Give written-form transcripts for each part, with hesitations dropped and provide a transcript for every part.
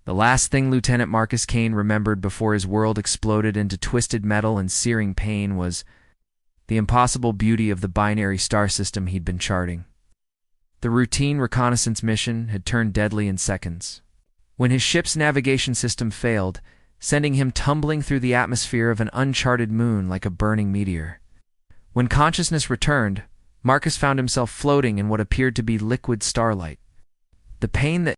The last thing Lieutenant Marcus Kane remembered before his world exploded into twisted metal and searing pain was the impossible beauty of the binary star system he'd been charting. The routine reconnaissance mission had turned deadly in seconds. When his ship's navigation system failed, sending him tumbling through the atmosphere of an uncharted moon like a burning meteor. When consciousness returned, Marcus found himself floating in what appeared to be liquid starlight. The pain that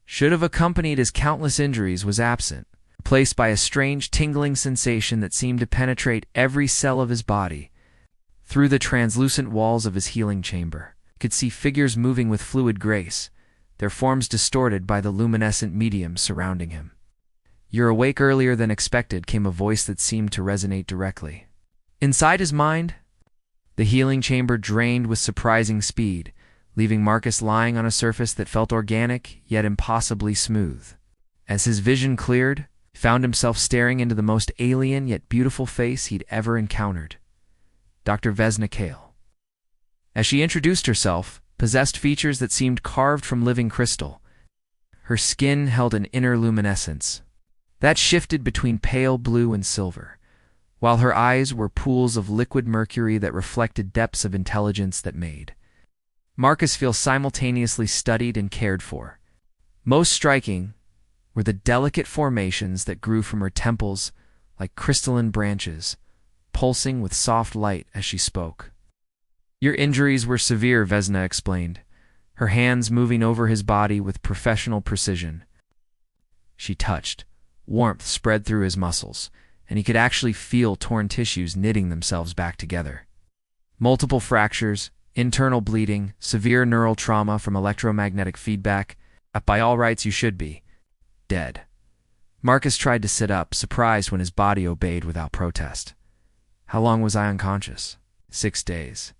should have accompanied his countless injuries was absent, replaced by a strange tingling sensation that seemed to penetrate every cell of his body. Through the translucent walls of his healing chamber, he could see figures moving with fluid grace, their forms distorted by the luminescent medium surrounding him. "You're awake earlier than expected," came a voice that seemed to resonate directly. Inside his mind, the healing chamber drained with surprising speed, leaving Marcus lying on a surface that felt organic yet impossibly smooth. As his vision cleared, he found himself staring into the most alien yet beautiful face he'd ever encountered. Dr. Vesna Kale. As she introduced herself, possessed features that seemed carved from living crystal. Her skin held an inner luminescence that shifted between pale blue and silver, while her eyes were pools of liquid mercury that reflected depths of intelligence that made Marcus feel simultaneously studied and cared for. Most striking were the delicate formations that grew from her temples like crystalline branches, pulsing with soft light as she spoke. "Your injuries were severe," Vesna explained, her hands moving over his body with professional precision. She touched. Warmth spread through his muscles, and he could actually feel torn tissues knitting themselves back together. Multiple fractures, internal bleeding, severe neural trauma from electromagnetic feedback. By all rights, you should be dead. Marcus tried to sit up, surprised when his body obeyed without protest. "How long was I unconscious?" 6 days.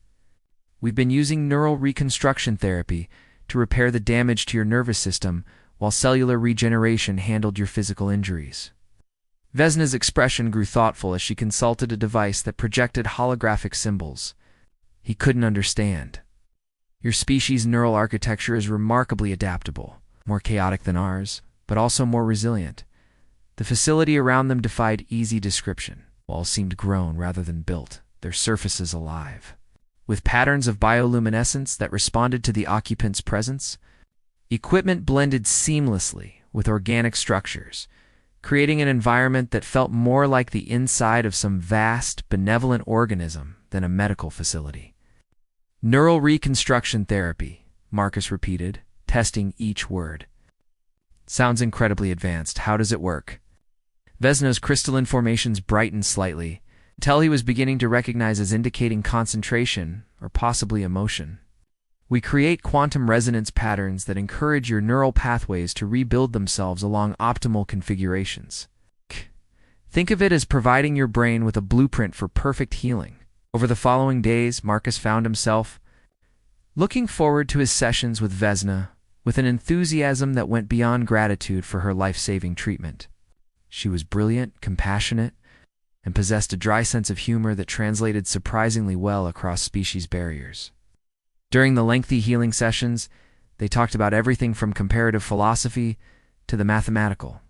"We've been using neural reconstruction therapy to repair the damage to your nervous system while cellular regeneration handled your physical injuries." Vesna's expression grew thoughtful as she consulted a device that projected holographic symbols. He couldn't understand. "Your species' neural architecture is remarkably adaptable, more chaotic than ours, but also more resilient. The facility around them defied easy description. Walls seemed grown rather than built, their surfaces alive, with patterns of bioluminescence that responded to the occupant's presence. Equipment blended seamlessly with organic structures, creating an environment that felt more like the inside of some vast, benevolent organism than a medical facility. "Neural reconstruction therapy," Marcus repeated, testing each word. "Sounds incredibly advanced. How does it work?" Vesna's crystalline formations brightened slightly, until he was beginning to recognize as indicating concentration or possibly emotion. "We create quantum resonance patterns that encourage your neural pathways to rebuild themselves along optimal configurations. Think of it as providing your brain with a blueprint for perfect healing." Over the following days, Marcus found himself looking forward to his sessions with Vesna with an enthusiasm that went beyond gratitude for her life-saving treatment. She was brilliant, compassionate, and possessed a dry sense of humor that translated surprisingly well across species barriers. During the lengthy healing sessions, they talked about everything from comparative philosophy to the mathematical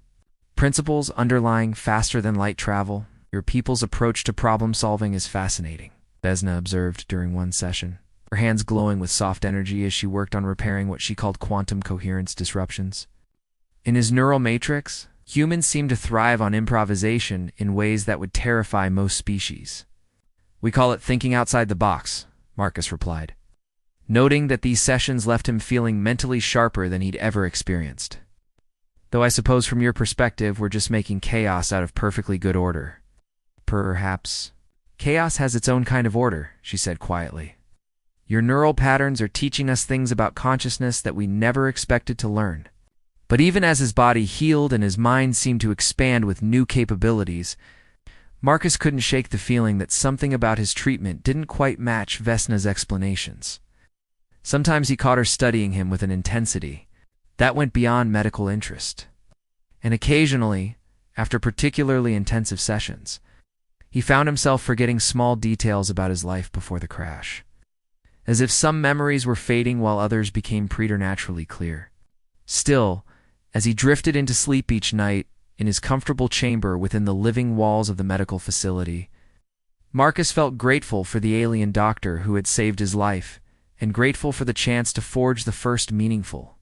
principles underlying faster-than-light travel. "Your people's approach to problem-solving is fascinating," Vesna observed during one session, her hands glowing with soft energy as she worked on repairing what she called quantum coherence disruptions. "In his neural matrix, humans seem to thrive on improvisation in ways that would terrify most species. We call it thinking outside the box," Marcus replied, noting that these sessions left him feeling mentally sharper than he'd ever experienced. "Though I suppose from your perspective, we're just making chaos out of perfectly good order." "Perhaps. Chaos has its own kind of order," she said quietly. "Your neural patterns are teaching us things about consciousness that we never expected to learn." But even as his body healed and his mind seemed to expand with new capabilities, Marcus couldn't shake the feeling that something about his treatment didn't quite match Vesna's explanations. Sometimes he caught her studying him with an intensity that went beyond medical interest. And occasionally, after particularly intensive sessions, he found himself forgetting small details about his life before the crash, as if some memories were fading while others became preternaturally clear. Still, As he drifted into sleep each night, in his comfortable chamber within the living walls of the medical facility, Marcus felt grateful for the alien doctor who had saved his life, and grateful for the chance to forge the first meaningful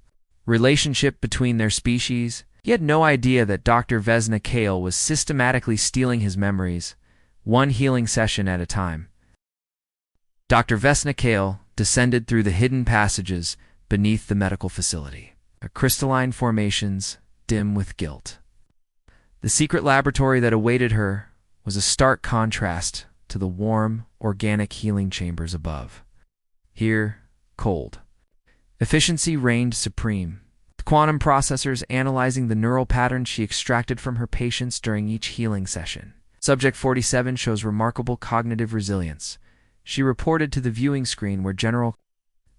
relationship between their species. He had no idea that Dr. Vesna Kale was systematically stealing his memories, one healing session at a time. Dr. Vesna Kale descended through the hidden passages beneath the medical facility, crystalline formations dim with guilt. The secret laboratory that awaited her was a stark contrast to the warm, organic healing chambers above. Here, cold. Efficiency reigned supreme. The quantum processors analyzing the neural patterns she extracted from her patients during each healing session. Subject 47 shows remarkable cognitive resilience. She reported to the viewing screen where General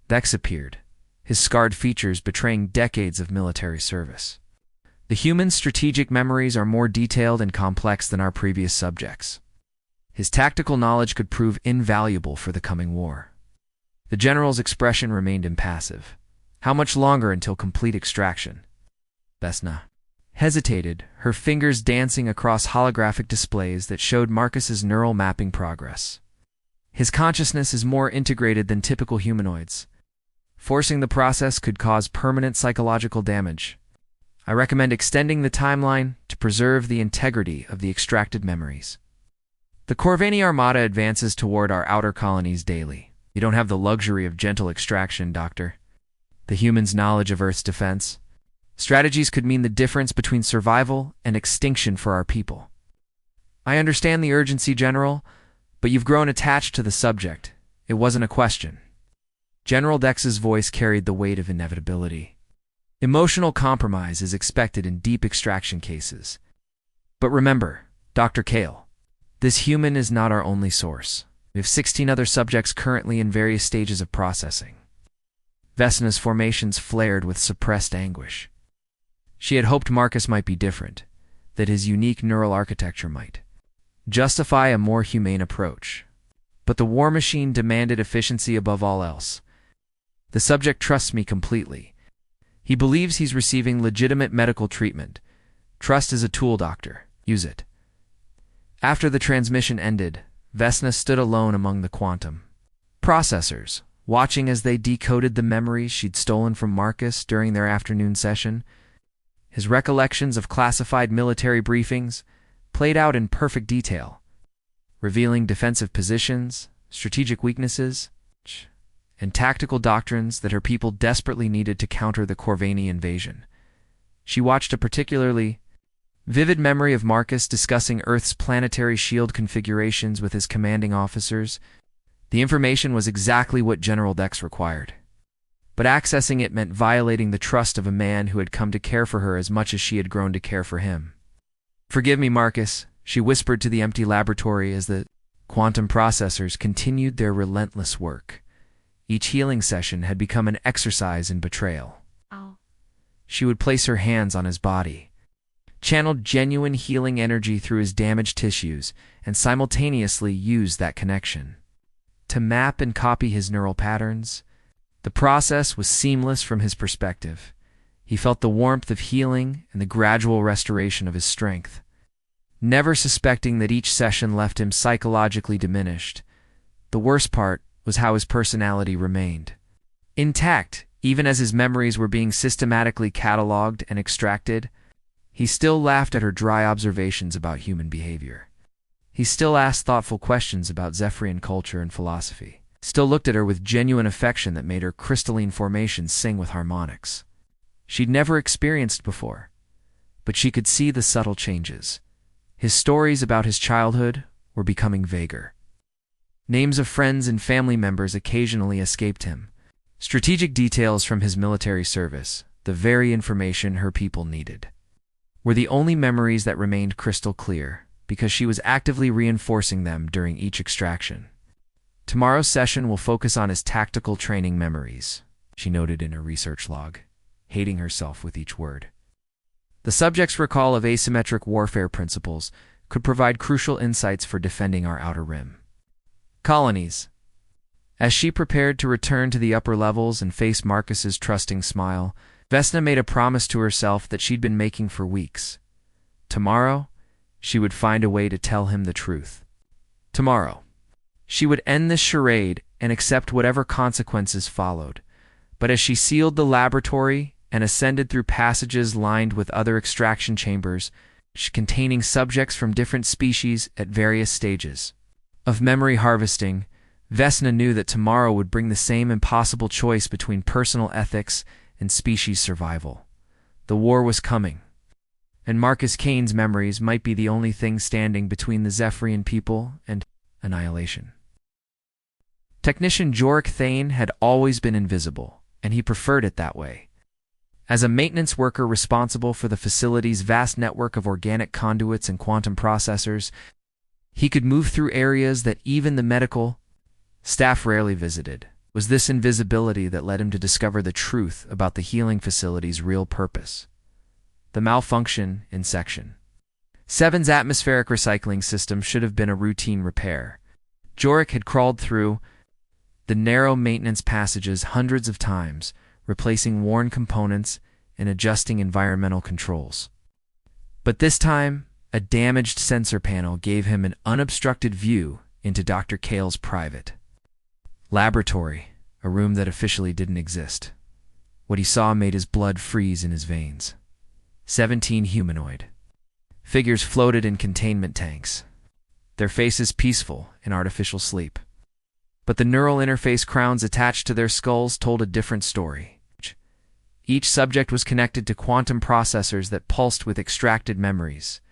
Dex appeared, his scarred features betraying decades of military service. The human's strategic memories are more detailed and complex than our previous subjects. His tactical knowledge could prove invaluable for the coming war. The general's expression remained impassive. How much longer until complete extraction? Vesna hesitated, her fingers dancing across holographic displays that showed Marcus's neural mapping progress. His consciousness is more integrated than typical humanoids. Forcing the process could cause permanent psychological damage. I recommend extending the timeline to preserve the integrity of the extracted memories. The Corvani Armada advances toward our outer colonies daily. You don't have the luxury of gentle extraction, Doctor. The human's knowledge of Earth's defense strategies could mean the difference between survival and extinction for our people. I understand the urgency, General, but you've grown attached to the subject. It wasn't a question. General Dex's voice carried the weight of inevitability. Emotional compromise is expected in deep extraction cases. But remember, Dr. Kale, this human is not our only source. We have 16 other subjects currently in various stages of processing. Vesna's formations flared with suppressed anguish. She had hoped Marcus might be different, that his unique neural architecture might justify a more humane approach. But the war machine demanded efficiency above all else. The subject trusts me completely. He believes he's receiving legitimate medical treatment. Trust is a tool, Doctor. Use it. After the transmission ended, Vesna stood alone among the quantum processors, watching as they decoded the memories she'd stolen from Marcus during their afternoon session. His recollections of classified military briefings played out in perfect detail, revealing defensive positions, strategic weaknesses, and tactical doctrines that her people desperately needed to counter the Corvani invasion. She watched a particularly vivid memory of Marcus discussing Earth's planetary shield configurations with his commanding officers. The information was exactly what General Dex required. But accessing it meant violating the trust of a man who had come to care for her as much as she had grown to care for him. "Forgive me, Marcus," she whispered to the empty laboratory as the quantum processors continued their relentless work. Each healing session had become an exercise in betrayal. Ow. She would place her hands on his body, channeled genuine healing energy through his damaged tissues, and simultaneously use that connection to map and copy his neural patterns. The process was seamless from his perspective. He felt the warmth of healing and the gradual restoration of his strength, never suspecting that each session left him psychologically diminished. The worst part was how his personality remained intact, even as his memories were being systematically cataloged and extracted. He still laughed at her dry observations about human behavior. He still asked thoughtful questions about Zephyrian culture and philosophy. Still looked at her with genuine affection that made her crystalline formations sing with harmonics she'd never experienced before. But she could see the subtle changes. His stories about his childhood were becoming vaguer. Names of friends and family members occasionally escaped him. Strategic details from his military service, the very information her people needed, were the only memories that remained crystal clear, because she was actively reinforcing them during each extraction. "Tomorrow's session will focus on his tactical training memories," she noted in her research log, hating herself with each word. The subject's recall of asymmetric warfare principles could provide crucial insights for defending our outer rim. Colonies. As she prepared to return to the upper levels and face Marcus's trusting smile, Vesna made a promise to herself that she'd been making for weeks. Tomorrow, she would find a way to tell him the truth. Tomorrow, she would end this charade and accept whatever consequences followed. But as she sealed the laboratory and ascended through passages lined with other extraction chambers, containing subjects from different species at various stages of memory harvesting, Vesna knew that tomorrow would bring the same impossible choice between personal ethics and species survival. The war was coming, and Marcus Kane's memories might be the only thing standing between the Zephyrian people and annihilation. Technician Jorik Thane had always been invisible, and he preferred it that way. As a maintenance worker responsible for the facility's vast network of organic conduits and quantum processors, he could move through areas that even the medical staff rarely visited. It was this invisibility that led him to discover the truth about the healing facility's real purpose: the malfunction in Section 7's atmospheric recycling system should have been a routine repair. Jorik had crawled through the narrow maintenance passages hundreds of times, replacing worn components and adjusting environmental controls. But this time, a damaged sensor panel gave him an unobstructed view into Dr. Kale's private laboratory, a room that officially didn't exist. What he saw made his blood freeze in his veins. 17 humanoid figures floated in containment tanks, their faces peaceful in artificial sleep. But the neural interface crowns attached to their skulls told a different story. Each subject was connected to quantum processors that pulsed with extracted memories,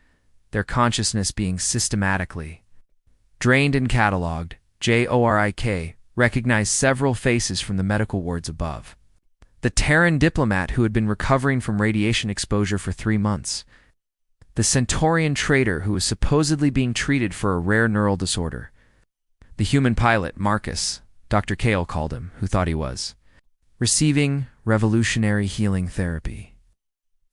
their consciousness being systematically drained and catalogued. Jorik recognized several faces from the medical wards above. The Terran diplomat who had been recovering from radiation exposure for 3 months. The Centaurian trader who was supposedly being treated for a rare neural disorder. The human pilot, Marcus, Dr. Kale called him, who thought he was receiving revolutionary healing therapy.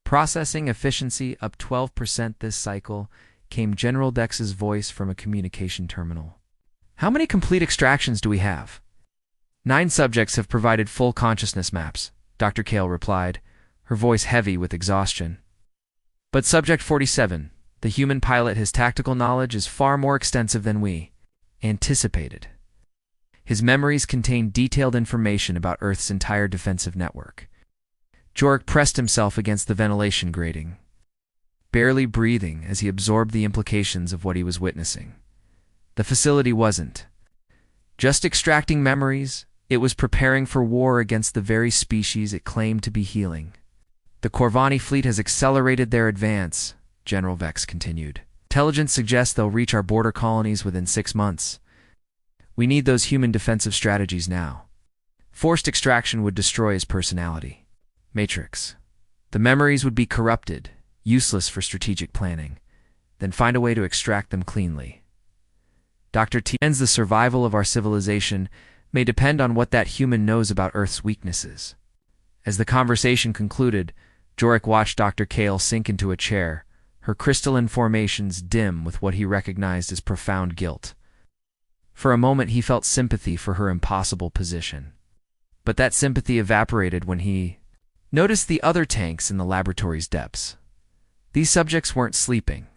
Processing efficiency up 12% this cycle, came General Dex's voice from a communication terminal. How many complete extractions do we have? 9 subjects have provided full consciousness maps, Dr. Kale replied, her voice heavy with exhaustion. But Subject 47, the human pilot, his tactical knowledge is far more extensive than we anticipated. His memories contain detailed information about Earth's entire defensive network. Jorik pressed himself against the ventilation grating, barely breathing as he absorbed the implications of what he was witnessing. The facility wasn't just extracting memories, it was preparing for war against the very species it claimed to be healing. The Corvani fleet has accelerated their advance, General Vex continued. Intelligence suggests they'll reach our border colonies within 6 months. We need those human defensive strategies now. Forced extraction would destroy his personality. Matrix. The memories would be corrupted, useless for strategic planning. Then find a way to extract them cleanly. Dr. T ends the survival of our civilization may depend on what that human knows about Earth's weaknesses. As the conversation concluded, Jorik watched Dr. Kale sink into a chair, her crystalline formations dim with what he recognized as profound guilt. For a moment he felt sympathy for her impossible position. But that sympathy evaporated when he noticed the other tanks in the laboratory's depths. These subjects weren't sleeping.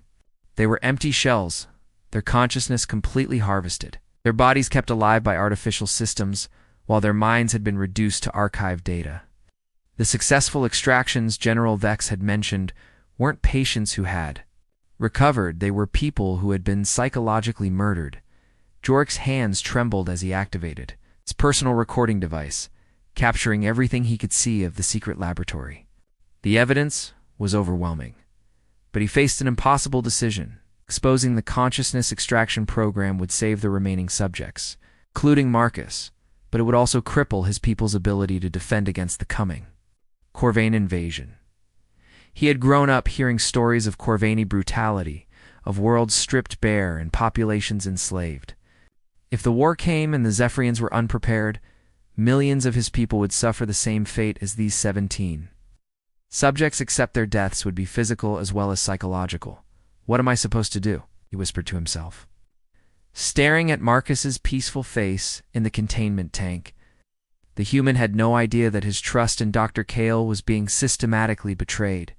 They were empty shells, their consciousness completely harvested, their bodies kept alive by artificial systems, while their minds had been reduced to archived data. The successful extractions General Vex had mentioned weren't patients who had recovered, they were people who had been psychologically murdered. Jorik's hands trembled as he activated his personal recording device, capturing everything he could see of the secret laboratory. The evidence was overwhelming, but he faced an impossible decision. Exposing the consciousness extraction program would save the remaining subjects, including Marcus, but it would also cripple his people's ability to defend against the coming Corvane invasion. He had grown up hearing stories of Corvani brutality, of worlds stripped bare and populations enslaved. If the war came and the Zephyrians were unprepared, millions of his people would suffer the same fate as these 17 subjects, except their deaths would be physical as well as psychological. What am I supposed to do? He whispered to himself. Staring at Marcus's peaceful face in the containment tank, The human had no idea that his trust in Dr. Kale was being systematically betrayed,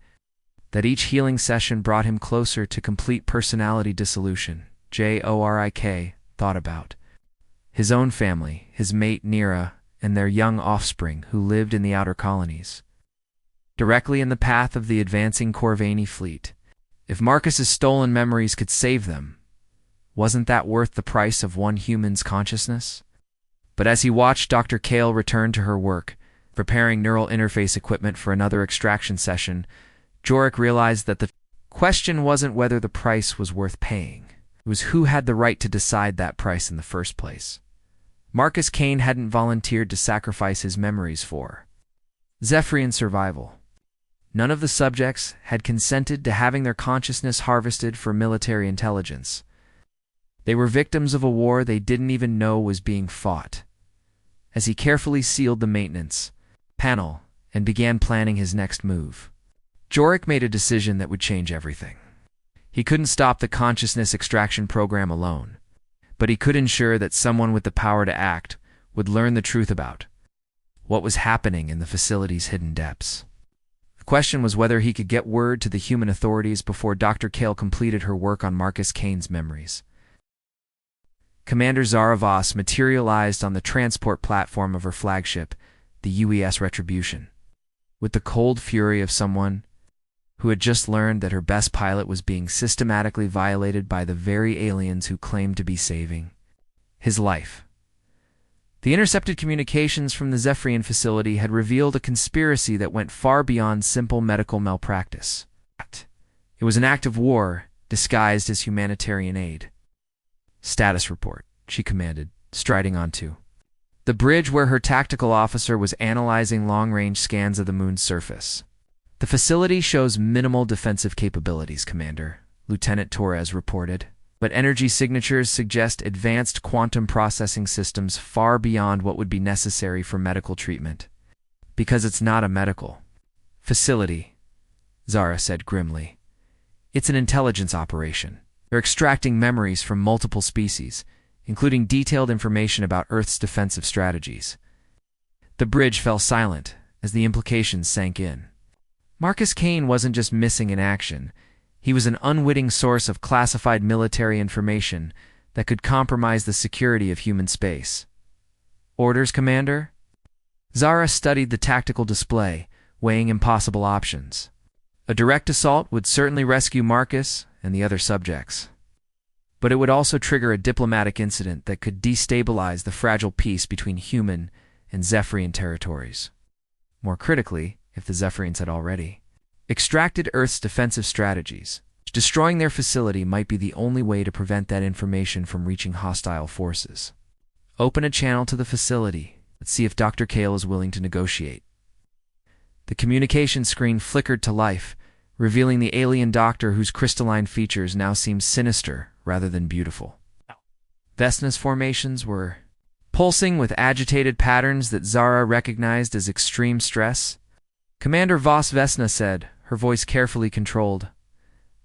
that each healing session brought him closer to complete personality dissolution. Jorik thought about his own family, his mate Nira, and their young offspring who lived in the outer colonies, directly in the path of the advancing Corvani fleet. If Marcus's stolen memories could save them, wasn't that worth the price of one human's consciousness? But as he watched Dr. Kale return to her work, preparing neural interface equipment for another extraction session, Jorik realized that the question wasn't whether the price was worth paying. It was who had the right to decide that price in the first place. Marcus Kane hadn't volunteered to sacrifice his memories for Zephyrian survival. None of the subjects had consented to having their consciousness harvested for military intelligence. They were victims of a war they didn't even know was being fought. As he carefully sealed the maintenance panel and began planning his next move, Jorik made a decision that would change everything. He couldn't stop the consciousness extraction program alone, but he could ensure that someone with the power to act would learn the truth about what was happening in the facility's hidden depths. The question was whether he could get word to the human authorities before Dr. Kale completed her work on Marcus Kane's memories. Commander Zara Voss materialized on the transport platform of her flagship, the UES Retribution, with the cold fury of someone who had just learned that her best pilot was being systematically violated by the very aliens who claimed to be saving his life. The intercepted communications from the Zephyrian facility had revealed a conspiracy that went far beyond simple medical malpractice. It was an act of war disguised as humanitarian aid. "Status report," she commanded, striding onto the bridge where her tactical officer was analyzing long-range scans of the moon's surface. "The facility shows minimal defensive capabilities, Commander," Lieutenant Torres reported, "but energy signatures suggest advanced quantum processing systems far beyond what would be necessary for medical treatment." "Because it's not a medical facility," Zara said grimly. "It's an intelligence operation. They're extracting memories from multiple species, including detailed information about Earth's defensive strategies." The bridge fell silent as the implications sank in. Marcus Kane wasn't just missing in action. He was an unwitting source of classified military information that could compromise the security of human space. "Orders, Commander?" Zara studied the tactical display, weighing impossible options. A direct assault would certainly rescue Marcus and the other subjects, but it would also trigger a diplomatic incident that could destabilize the fragile peace between human and Zephyrian territories. More critically, if the Zephyrians had already extracted Earth's defensive strategies, destroying their facility might be the only way to prevent that information from reaching hostile forces. "Open a channel to the facility. Let's see if Dr. Kale is willing to negotiate." The communication screen flickered to life, revealing the alien doctor whose crystalline features now seemed sinister rather than beautiful. Vesna's formations were pulsing with agitated patterns that Zara recognized as extreme stress. "Commander Voss," Vesna said, her voice carefully controlled.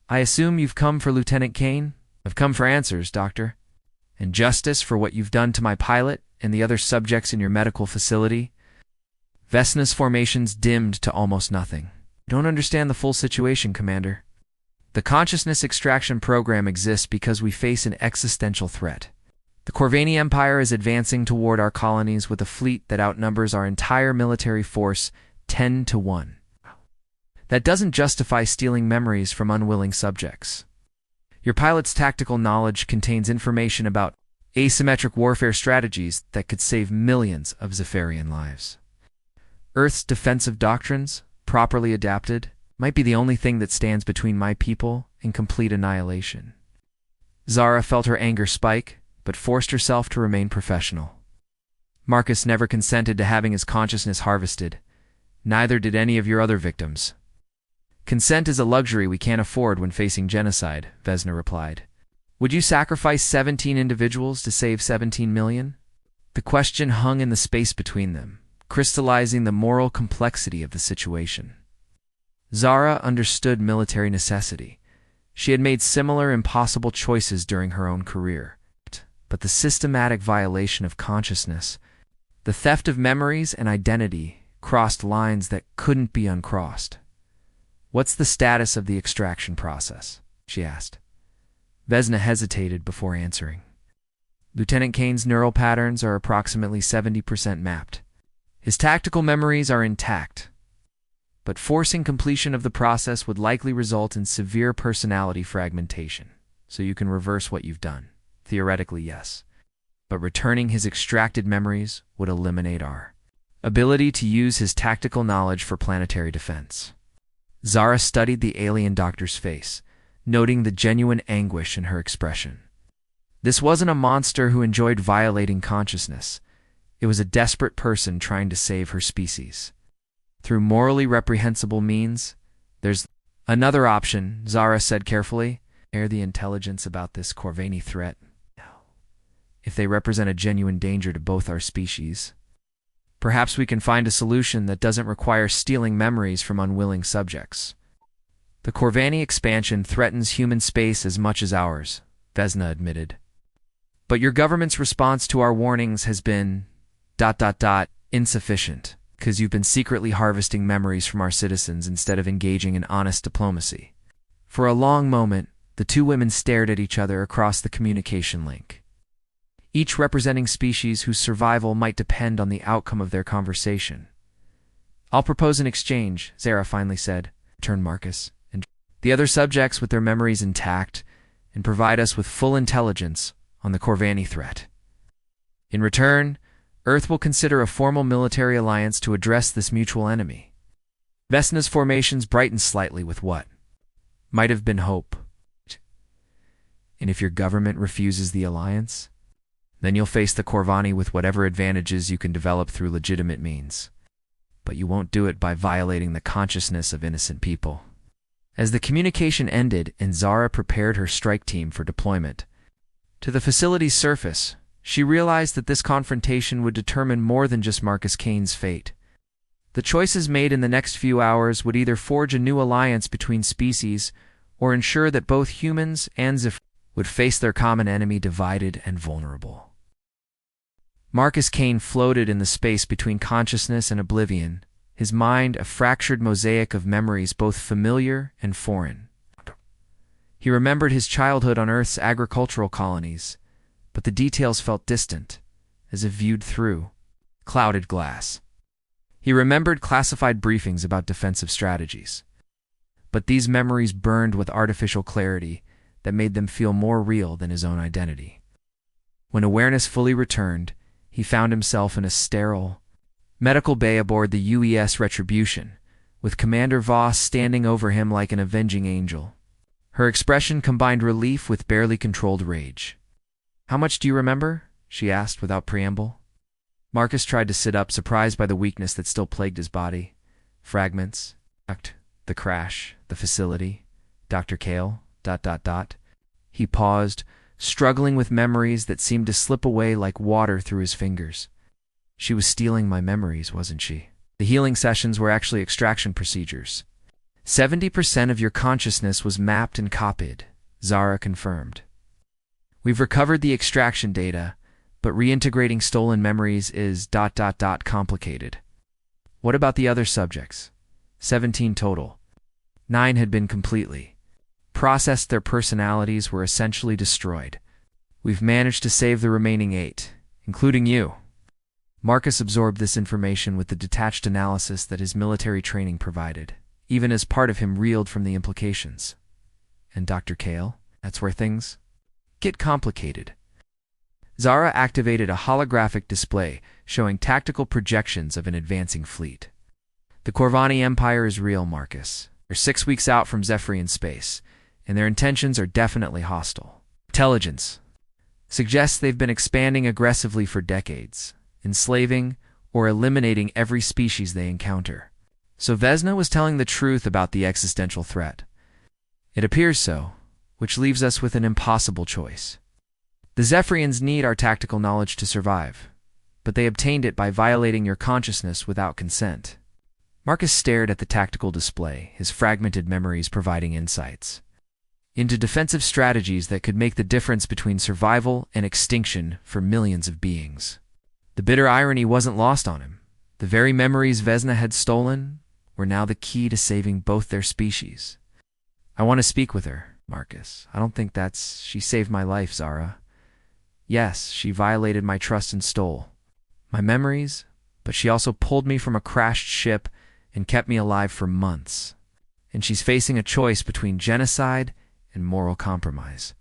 "I assume you've come for Lieutenant Kane?" "I've come for answers, Doctor. And justice for what you've done to my pilot and the other subjects in your medical facility." Vesna's formations dimmed to almost nothing. "I don't understand the full situation, Commander. The consciousness extraction program exists because we face an existential threat. The Corvani Empire is advancing toward our colonies with a fleet that outnumbers our entire military force 10-1. That doesn't justify stealing memories from unwilling subjects. Your pilot's tactical knowledge contains information about asymmetric warfare strategies that could save millions of Zephyrian lives. Earth's defensive doctrines, properly adapted, might be the only thing that stands between my people and complete annihilation." Zara felt her anger spike, but forced herself to remain professional. "Marcus never consented to having his consciousness harvested. Neither did any of your other victims. Consent is a luxury we can't afford when facing genocide," Vesna replied. "Would you sacrifice 17 individuals to save 17 million? The question hung in the space between them, crystallizing the moral complexity of the situation. Zara understood military necessity. She had made similar impossible choices during her own career. But the systematic violation of consciousness, The theft of memories and identity crossed lines that couldn't be uncrossed. "What's the status of the extraction process?" she asked. Vesna hesitated before answering. Lieutenant Kane's neural patterns are approximately 70% mapped. His tactical memories are intact, but forcing completion of the process would likely result in severe personality fragmentation, so you can reverse what you've done. Theoretically, yes. But returning his extracted memories would eliminate our ability to use his tactical knowledge for planetary defense. Zara studied the alien doctor's face, noting the genuine anguish in her expression. This wasn't a monster who enjoyed violating consciousness. It was a desperate person trying to save her species. Through morally reprehensible means, there's another option, Zara said carefully. Air the intelligence about this Corvani threat. If they represent a genuine danger to both our species, perhaps we can find a solution that doesn't require stealing memories from unwilling subjects. The Corvani expansion threatens human space as much as ours, Vesna admitted. But your government's response to our warnings has been ... insufficient, because you've been secretly harvesting memories from our citizens instead of engaging in honest diplomacy. For a long moment, the two women stared at each other across the communication link, each representing species whose survival might depend on the outcome of their conversation. "I'll propose an exchange," Zara finally said. "Turn Marcus and the other subjects with their memories intact and provide us with full intelligence on the Corvani threat. In return, Earth will consider a formal military alliance to address this mutual enemy." Vesna's formations brightened slightly with what might have been hope. "And if your government refuses the alliance, then you'll face the Corvani with whatever advantages you can develop through legitimate means. But you won't do it by violating the consciousness of innocent people." As the communication ended and Zara prepared her strike team for deployment to the facility's surface, she realized that this confrontation would determine more than just Marcus Kane's fate. The choices made in the next few hours would either forge a new alliance between species or ensure that both humans and Zephyr would face their common enemy divided and vulnerable. Marcus Kane floated in the space between consciousness and oblivion, his mind a fractured mosaic of memories both familiar and foreign. He remembered his childhood on Earth's agricultural colonies, but the details felt distant, as if viewed through clouded glass. He remembered classified briefings about defensive strategies, but these memories burned with artificial clarity that made them feel more real than his own identity. When awareness fully returned, he found himself in a sterile medical bay aboard the UES Retribution, with Commander Voss standing over him like an avenging angel. Her expression combined relief with barely controlled rage. "How much do you remember?" she asked without preamble. Marcus tried to sit up, surprised by the weakness that still plagued his body. Fragments, the crash, the facility, Dr. Kale, ... He paused, struggling with memories that seemed to slip away like water through his fingers. She was stealing my memories, wasn't she? The healing sessions were actually extraction procedures. 70% of your consciousness was mapped and copied, Zara confirmed. We've recovered the extraction data, but reintegrating stolen memories is ... complicated. What about the other subjects? 17 total. 9 had been completely processed. Their personalities were essentially destroyed. We've managed to save the remaining 8, including you. Marcus absorbed this information with the detached analysis that his military training provided. Even as part of him reeled from the implications. And Dr. Kale? That's where things get complicated. Zara activated a holographic display showing tactical projections of an advancing fleet. The Corvani Empire is real, Marcus. They're 6 weeks out from Zephyrian space, and their intentions are definitely hostile. Intelligence suggests they've been expanding aggressively for decades, enslaving or eliminating every species they encounter. So Vesna was telling the truth about the existential threat. It appears so, which leaves us with an impossible choice. The Zephyrians need our tactical knowledge to survive, but they obtained it by violating your consciousness without consent. Marcus stared at the tactical display, his fragmented memories providing insights into defensive strategies that could make the difference between survival and extinction for millions of beings. The bitter irony wasn't lost on him. The very memories Vesna had stolen were now the key to saving both their species. I want to speak with her, Marcus. I don't think she saved my life, Zara. Yes, she violated my trust and stole my memories, but she also pulled me from a crashed ship and kept me alive for months. And she's facing a choice between genocide and moral compromise.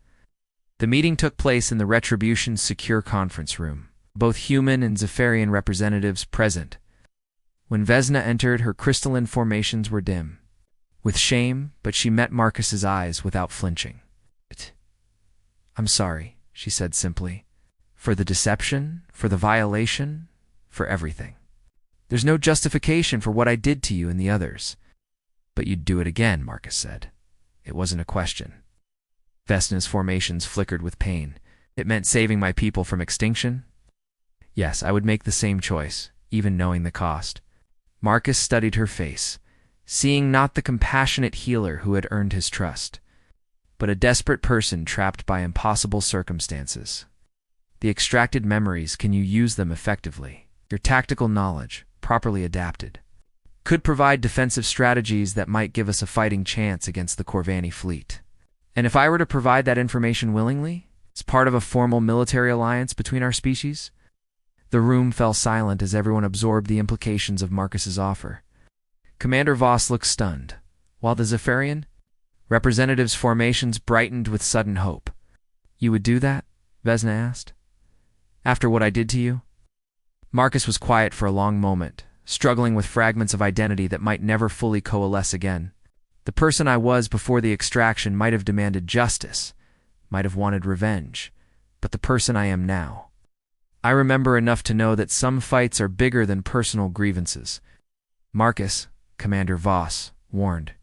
The meeting took place in the Retribution's secure conference room, both human and Zephyrian representatives present. When Vesna entered, her crystalline formations were dim with shame, but she met Marcus's eyes without flinching. "I'm sorry," she said simply. "For the deception, for the violation, for everything. There's no justification for what I did to you and the others." "But you'd do it again," Marcus said. It wasn't a question. Vesna's formations flickered with pain. "It meant saving my people from extinction?" "Yes, I would make the same choice, even knowing the cost." Marcus studied her face, seeing not the compassionate healer who had earned his trust, but a desperate person trapped by impossible circumstances. The extracted memories, can you use them effectively? Your tactical knowledge, properly adapted, could provide defensive strategies that might give us a fighting chance against the Corvani fleet. And if I were to provide that information willingly, as part of a formal military alliance between our species? The room fell silent as everyone absorbed the implications of Marcus's offer. Commander Voss looked stunned, while the Zephyrian representative's formations brightened with sudden hope. "You would do that?" Vesna asked. "After what I did to you?" Marcus was quiet for a long moment, struggling with fragments of identity that might never fully coalesce again. The person I was before the extraction might have demanded justice, might have wanted revenge, but the person I am now. I remember enough to know that some fights are bigger than personal grievances. "Marcus," Commander Voss warned,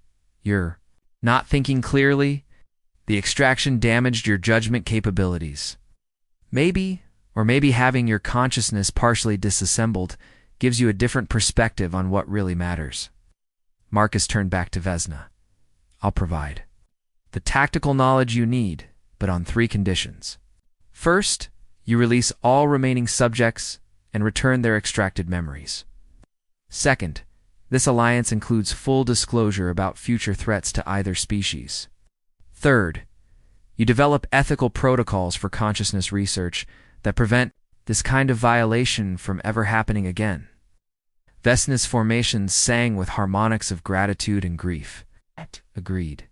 "you're not thinking clearly. The extraction damaged your judgment capabilities. Maybe having your consciousness partially disassembled gives you a different perspective on what really matters." Marcus turned back to Vesna. "I'll provide the tactical knowledge you need, but on 3 conditions. First, you release all remaining subjects and return their extracted memories. Second, this alliance includes full disclosure about future threats to either species. Third, you develop ethical protocols for consciousness research that prevent this kind of violation from ever happening again." Vesna's formations sang with harmonics of gratitude and grief. "Agreed.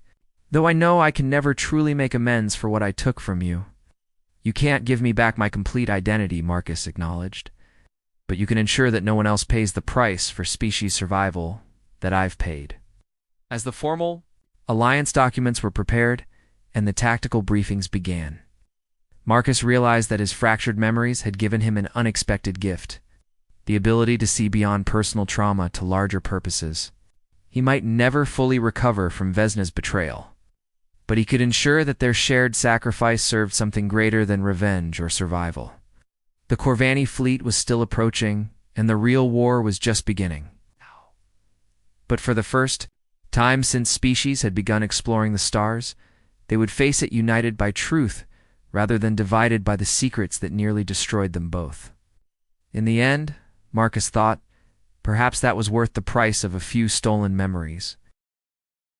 Though I know I can never truly make amends for what I took from you." "You can't give me back my complete identity," Marcus acknowledged. "But you can ensure that no one else pays the price for species survival that I've paid." As the formal alliance documents were prepared and the tactical briefings began, Marcus realized that his fractured memories had given him an unexpected gift: the ability to see beyond personal trauma to larger purposes. He might never fully recover from Vesna's betrayal, but he could ensure that their shared sacrifice served something greater than revenge or survival. The Corvani fleet was still approaching, and the real war was just beginning. But for the first time since species had begun exploring the stars, they would face it united by truth rather than divided by the secrets that nearly destroyed them both. In the end, Marcus thought, perhaps that was worth the price of a few stolen memories.